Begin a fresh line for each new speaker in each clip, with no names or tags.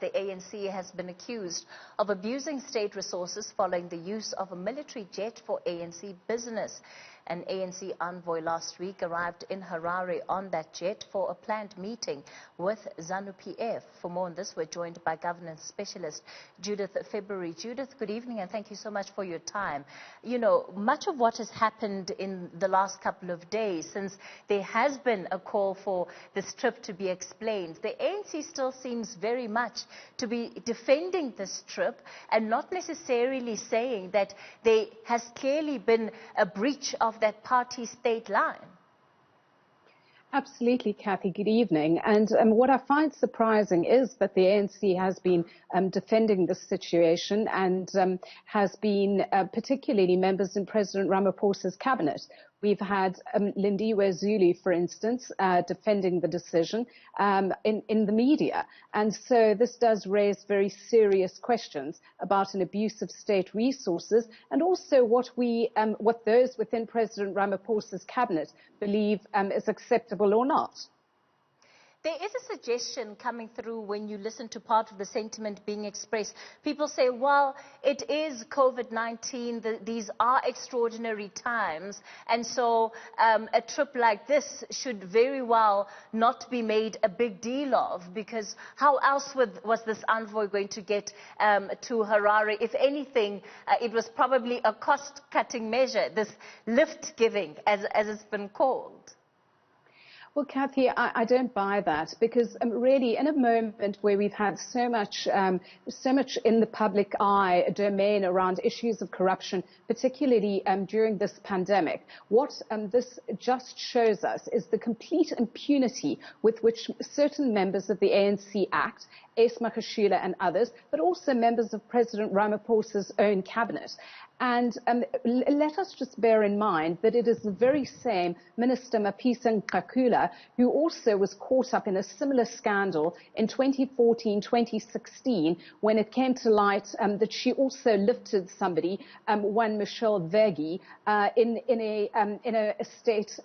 the ANC has been accused of abusing state resources following the use of a military jet for ANC business. An ANC envoy last week arrived in Harare on that jet for a planned meeting with ZANU-PF. For more on this, we're joined by governance specialist Judith February. Judith, good evening and thank you so much for your time. You know, much of what has happened in the last couple of days, since there has been a call for this trip to be explained, the ANC still seems very much to be defending this trip and not necessarily saying that there has clearly been a breach of that party state line.
Absolutely, Kathy. Good evening. And what I find surprising is that the ANC has been defending this situation and has been particularly members in President Ramaphosa's cabinet. We've had Lindiwe Zulu, for instance, defending the decision in the media. And so this does raise very serious questions about an abuse of state resources and also what those within President Ramaphosa's cabinet believe is acceptable or not.
There is a suggestion coming through when you listen to part of the sentiment being expressed. People say, well, it is COVID-19, these are extraordinary times, and so a trip like this should very well not be made a big deal of, because how else was this envoy going to get to Harare? If anything, it was probably a cost-cutting measure, this lift-giving, as it's been called.
Well, Kathy, I don't buy that because really in a moment where we've had so much in the public eye domain around issues of corruption, particularly during this pandemic, what this just shows us is the complete impunity with which certain members of the ANC act, Ace Makashula and others, but also members of President Ramaphosa's own cabinet. And let us just bear in mind that it is the very same Minister Mapisa Nqakula who also was caught up in a similar scandal in 2014-2016 when it came to light that she also lifted somebody, one Michelle Vegi, in a state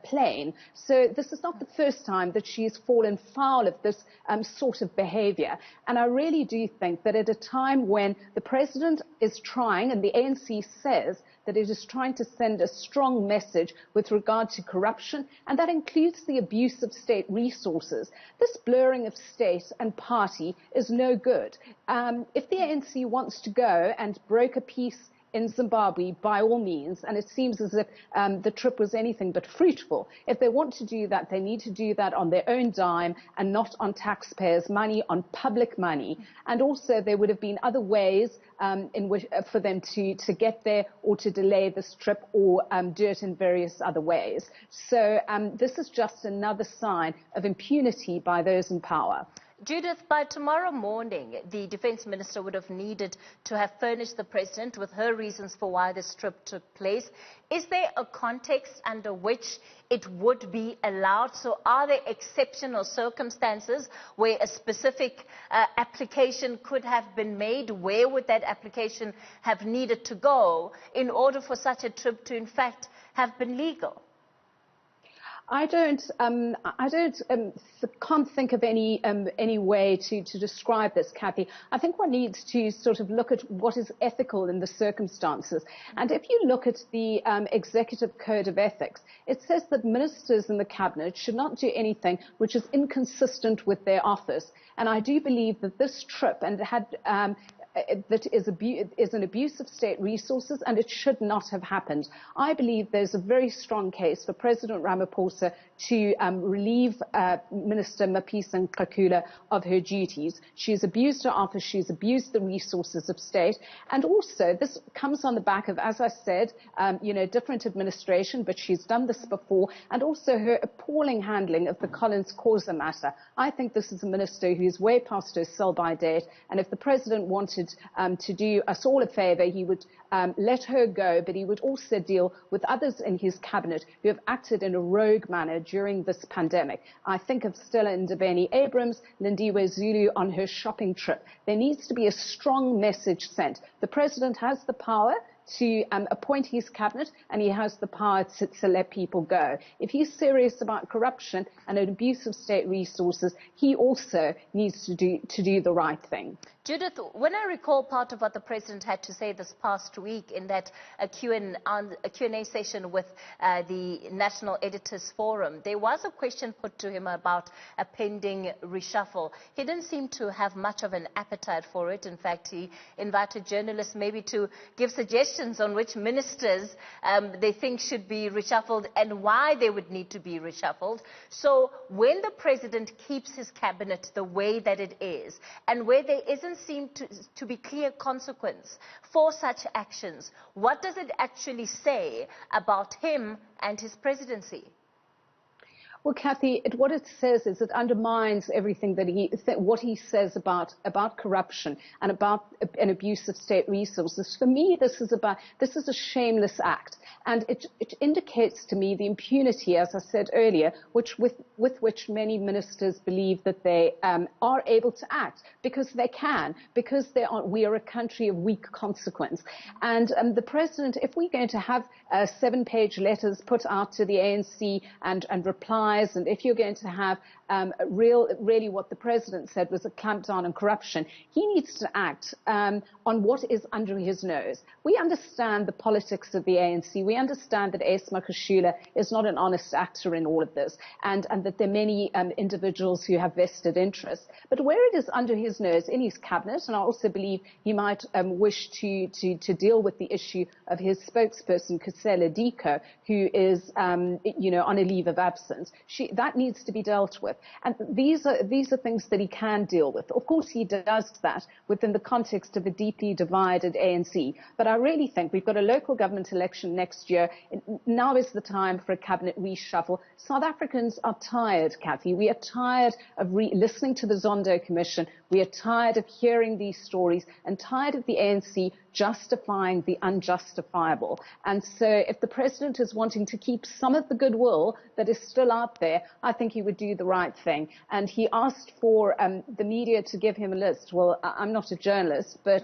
plane. So this is not the first time that she's fallen foul of this sort of behavior. And I really do think that at a time when the president is trying, and the ANC says that it is trying to send a strong message with regard to corruption, and that includes the abuse of state resources. This blurring of state and party is no good. If the ANC wants to go and broker peace in Zimbabwe, by all means, and it seems as if the trip was anything but fruitful. If they want to do that, they need to do that on their own dime and not on taxpayers' money, on public money. And also there would have been other ways in which, for them to get there or to delay this trip or do it in various other ways. So this is just another sign of impunity by those in power.
Judith, by tomorrow morning, the Defence Minister would have needed to have furnished the President with her reasons for why this trip took place. Is there a context under which it would be allowed? So are there exceptional circumstances where a specific application could have been made? Where would that application have needed to go in order for such a trip to, in fact, have been legal?
I can't think of any way to describe this, Kathy. I think one needs to sort of look at what is ethical in the circumstances. And if you look at the Executive Code of Ethics, it says that ministers in the cabinet should not do anything which is inconsistent with their office. And I do believe that this trip that is an abuse of state resources, and it should not have happened. I believe there's a very strong case for President Ramaphosa to relieve Minister Mapisa Nqakula of her duties. She's abused her office, she's abused the resources of state, and also this comes on the back of, as I said, different administration, but she's done this before, and also her appalling handling of the Collins Causa matter. I think this is a minister who's way past her sell-by date, and if the president wanted to do us all a favor, he would let her go, but he would also deal with others in his cabinet who have acted in a rogue manner during this pandemic. I think of Stella Ndabeni-Abrams, Lindiwe Zulu on her shopping trip. There needs to be a strong message sent. The president has the power to appoint his cabinet, and he has the power to let people go. If he's serious about corruption and an abuse of state resources, he also needs to do the right thing.
Judith, when I recall part of what the President had to say this past week in that Q&A session with the National Editors Forum, there was a question put to him about a pending reshuffle. He didn't seem to have much of an appetite for it. In fact, he invited journalists maybe to give suggestions on which ministers they think should be reshuffled and why they would need to be reshuffled. So when the President keeps his cabinet the way that it is, and where there isn't seem to be clear consequence for such actions, what does it actually say about him and his presidency?
Well, Kathy, what it says is it undermines everything that what he says about corruption and about an abuse of state resources. For me, this is a shameless act, and it indicates to me the impunity, as I said earlier, with which many ministers believe that they are able to act because they can, because we are a country of weak consequence. And the president, if we're going to have 7-page letters put out to the ANC and replies, and if you're going to have really what the president said was a clampdown on corruption, he needs to act on what is under his nose. We understand the politics of the ANC. We understand that Esma Kashula is not an honest actor in all of this, and that there are many individuals who have vested interests. But where it is under his nose, in his cabinet, and I also believe he might wish to deal with the issue of his spokesperson, Kusela Diko, who is on a leave of absence. That needs to be dealt with. And these are things that he can deal with. Of course, he does that within the context of a deeply divided ANC. But I really think we've got a local government election next year. Now is the time for a cabinet reshuffle. South Africans are tired, Kathy. We are tired of listening to the Zondo Commission. We are tired of hearing these stories and tired of the ANC justifying the unjustifiable. And so if the president is wanting to keep some of the goodwill that is still out there, I think he would do the right thing. And he asked for the media to give him a list. Well, I'm not a journalist, but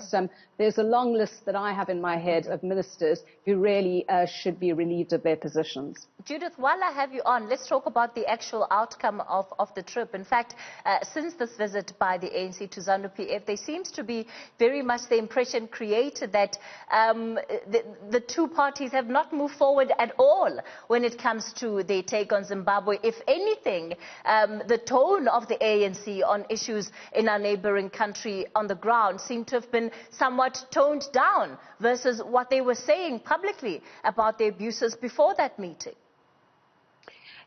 there's a long list that I have in my head of ministers who really should be relieved of their positions.
Judith, while I have you on, let's talk about the actual outcome of the trip. In fact, since this visit by the ANC to ZANU-PF, there seems to be very much the impression created that the two parties have not moved forward at all when it comes to their take on Zimbabwe. If anything, the tone of the ANC on issues in our neighboring country on the ground seemed to have been somewhat toned down versus what they were saying publicly about the abuses before that meeting.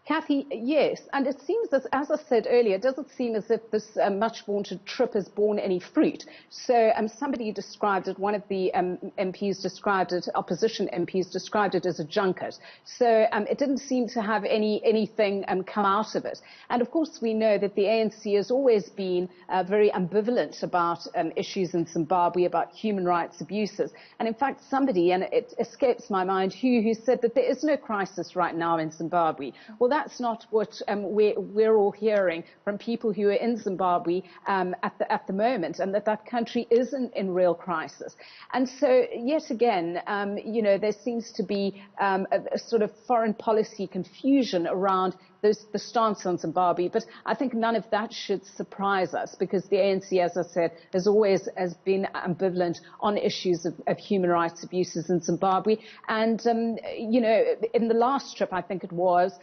Kathy, yes, and it seems, as I said earlier, it doesn't seem as if this much-vaunted trip has borne any fruit. So somebody described it, one of the MPs described it, opposition MPs described it as a junket. So it didn't seem to have anything come out of it. And of course, we know that the ANC has always been very ambivalent about issues in Zimbabwe, about human rights abuses. And in fact, somebody, and it escapes my mind, who said that there is no crisis right now in Zimbabwe. Well, that's not what we're all hearing from people who are in Zimbabwe at the moment, and that country is in real crisis. And so, yet again, there seems to be a sort of foreign policy confusion around the stance on Zimbabwe, but I think none of that should surprise us because the ANC, as I said, has been ambivalent on issues of human rights abuses in Zimbabwe. And, in the last trip, I think it was,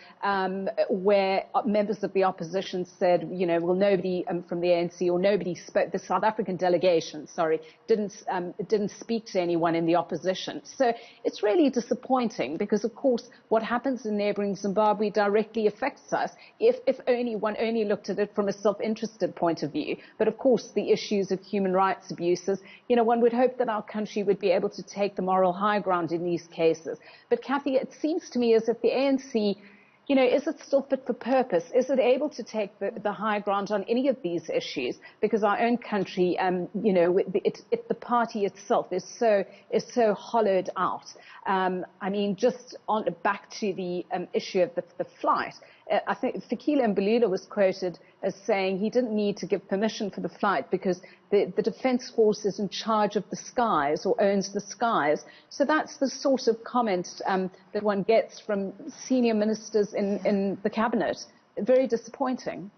where members of the opposition said, well, nobody from the ANC or nobody spoke, the South African delegation, didn't speak to anyone in the opposition. So it's really disappointing because, of course, what happens in neighboring Zimbabwe directly affects us if one only looked at it from a self-interested point of view. But of course, the issues of human rights abuses, one would hope that our country would be able to take the moral high ground in these cases. But Kathy, it seems to me as if the ANC, is it still fit for purpose? Is it able to take the high ground on any of these issues? Because our own country, the party itself is so hollowed out. Just back to the issue of the flight. I think Fikile Mbalula was quoted as saying he didn't need to give permission for the flight because the Defence Force is in charge of the skies or owns the skies. So that's the sort of comment that one gets from senior ministers in the cabinet. Very disappointing.